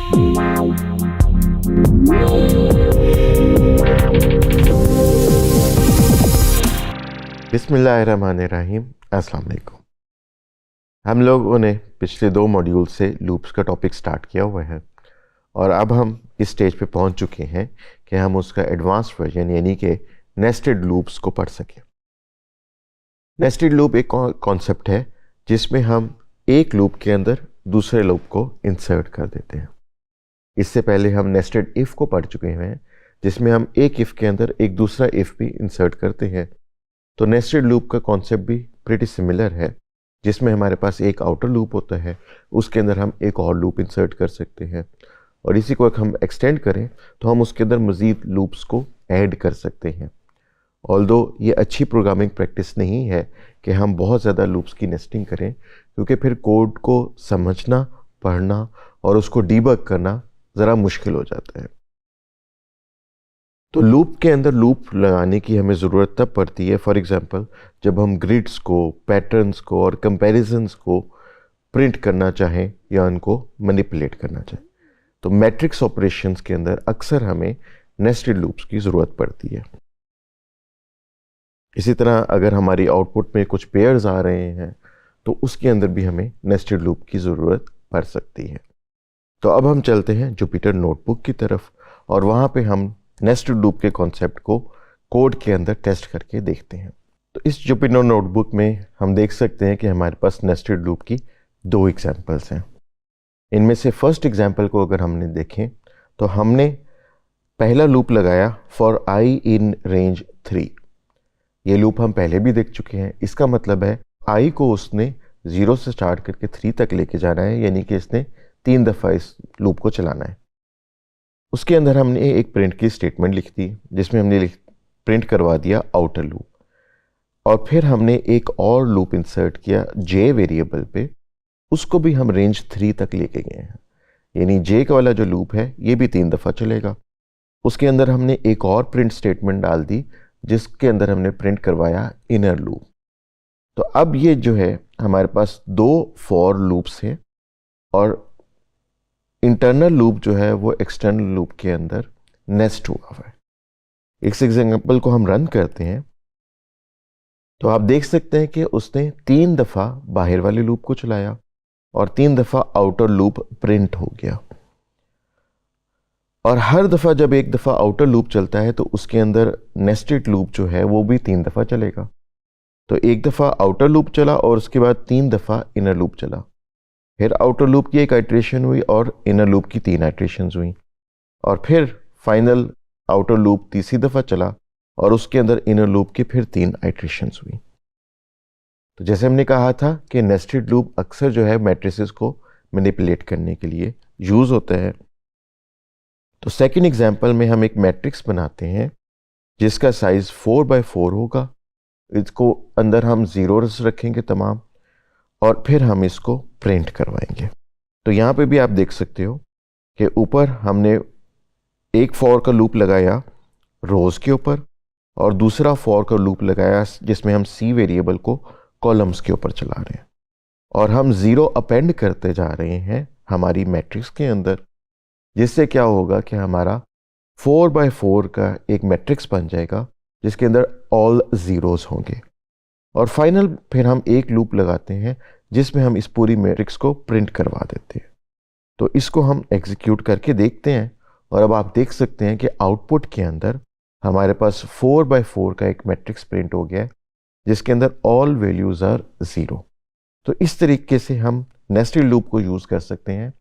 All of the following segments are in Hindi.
बिस्मिल्लाहिर्रहमानिर्रहीम। अस्सलाम वालेकुम। हम लोगों ने पिछले 2 मॉड्यूल से लूप्स का टॉपिक स्टार्ट किया हुआ है और अब हम इस स्टेज पे पहुंच चुके हैं कि हम उसका एडवांस वर्जन यानी कि नेस्टेड लूप्स को पढ़ सकें। नेस्टेड लूप एक कॉन्सेप्ट है जिसमें हम एक लूप के अंदर दूसरे लूप को इंसर्ट कर देते हैं। इससे पहले हम नेस्टेड इफ़ को पढ़ चुके हैं जिसमें हम एक इफ़ के अंदर एक दूसरा इफ़ भी इंसर्ट करते हैं। तो नेस्टेड लूप का कॉन्सेप्ट भी प्रीटी सिमिलर है, जिसमें हमारे पास एक आउटर लूप होता है, उसके अंदर हम एक और लूप इंसर्ट कर सकते हैं और इसी को हम एक्सटेंड करें तो हम उसके अंदर मज़ीद लूप्स को ऐड कर सकते हैं। ऑल्दो ये अच्छी प्रोग्रामिंग प्रैक्टिस नहीं है कि हम बहुत ज़्यादा लूप्स की नेस्टिंग करें, क्योंकि फिर कोड को समझना, पढ़ना और उसको डीबग करना ज़रा मुश्किल हो जाता है। तो लूप के अंदर लूप लगाने की हमें ज़रूरत तब पड़ती है, फॉर एग्ज़ाम्पल जब हम ग्रिड्स को, पैटर्न्स को और कंपैरिजंस को प्रिंट करना चाहें या उनको मैनिपुलेट करना चाहें। तो मैट्रिक्स ऑपरेशंस के अंदर अक्सर हमें नेस्टेड लूप्स की ज़रूरत पड़ती है। इसी तरह अगर हमारी आउटपुट में कुछ पेयर्स आ रहे हैं तो उसके अंदर भी हमें नेस्टेड लूप की ज़रूरत पड़ सकती है। तो अब हम चलते हैं जुपिटर नोटबुक की तरफ और वहाँ पे हम नेस्टेड लूप के कॉन्सेप्ट को कोड के अंदर टेस्ट करके देखते हैं। तो इस जुपिटर नोटबुक में हम देख सकते हैं कि हमारे पास नेस्टेड लूप की 2 एग्जांपल्स हैं। इनमें से फर्स्ट एग्जांपल को अगर हमने देखें तो हमने पहला लूप लगाया फॉर आई इन रेंज 3। ये लूप हम पहले भी देख चुके हैं। इसका मतलब है आई को उसने 0 से स्टार्ट करके 3 तक लेके जाना है, यानी कि इसने 3 दफ़ा इस लूप को चलाना है। उसके अंदर हमने एक प्रिंट की स्टेटमेंट लिख दी जिसमें हमने प्रिंट करवा दिया आउटर लूप, और फिर हमने एक और लूप इंसर्ट किया जे वेरिएबल पे। उसको भी हम रेंज 3 तक लेके गए हैं, यानी जे का वाला जो लूप है ये भी 3 दफ़ा चलेगा। उसके अंदर हमने एक और प्रिंट स्टेटमेंट डाल दी जिसके अंदर हमने प्रिंट करवाया इनर लूप। तो अब ये जो है हमारे पास 2 फॉर लूप्स हैं और इंटरनल लूप जो है वो एक्सटर्नल लूप के अंदर नेस्ट हुआ हुआ है। इस एग्जांपल को हम रन करते हैं तो आप देख सकते हैं कि उसने 3 दफ़ा बाहर वाले लूप को चलाया और 3 दफ़ा आउटर लूप प्रिंट हो गया। और हर दफ़ा जब एक दफ़ा आउटर लूप चलता है तो उसके अंदर नेस्टेड लूप जो है वो भी 3 दफ़ा चलेगा। तो एक दफ़ा आउटर लूप चला और उसके बाद 3 दफ़ा इनर लूप चला, फिर आउटर लूप की एक आइट्रेशन हुई और इनर लूप की 3 आइट्रेशंस हुई, और फिर फाइनल आउटर लूप तीसरी दफ़ा चला और उसके अंदर इनर लूप की फिर 3 आइट्रेशंस हुई। तो जैसे हमने कहा था कि नेस्टेड लूप अक्सर जो है मैट्रिसेस को मैनिपुलेट करने के लिए यूज़ होता है। तो सेकेंड एग्जाम्पल में हम एक मैट्रिक्स बनाते हैं जिसका साइज 4x4 होगा। इसको अंदर हम ज़ीरोस रखेंगे तमाम, और फिर हम इसको प्रिंट करवाएंगे। तो यहाँ पे भी आप देख सकते हो कि ऊपर हमने एक फॉर का लूप लगाया रोज़ के ऊपर और दूसरा फॉर का लूप लगाया जिसमें हम सी वेरिएबल को कॉलम्स के ऊपर चला रहे हैं, और हम 0 अपेंड करते जा रहे हैं हमारी मैट्रिक्स के अंदर, जिससे क्या होगा कि हमारा 4x4 का एक मैट्रिक्स बन जाएगा जिसके अंदर ऑल ज़ीरोज़ होंगे। और फाइनल फिर हम एक लूप लगाते हैं जिसमें हम इस पूरी मैट्रिक्स को प्रिंट करवा देते हैं। तो इसको हम एग्जीक्यूट करके देखते हैं और अब आप देख सकते हैं कि आउटपुट के अंदर हमारे पास 4x4 का एक मैट्रिक्स प्रिंट हो गया है जिसके अंदर ऑल वैल्यूज़ आर 0। तो इस तरीके से हम नेस्टेड लूप को यूज़ कर सकते हैं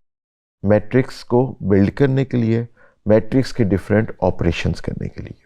मैट्रिक्स को बिल्ड करने के लिए, मैट्रिक्स के डिफरेंट ऑपरेशंस करने के लिए।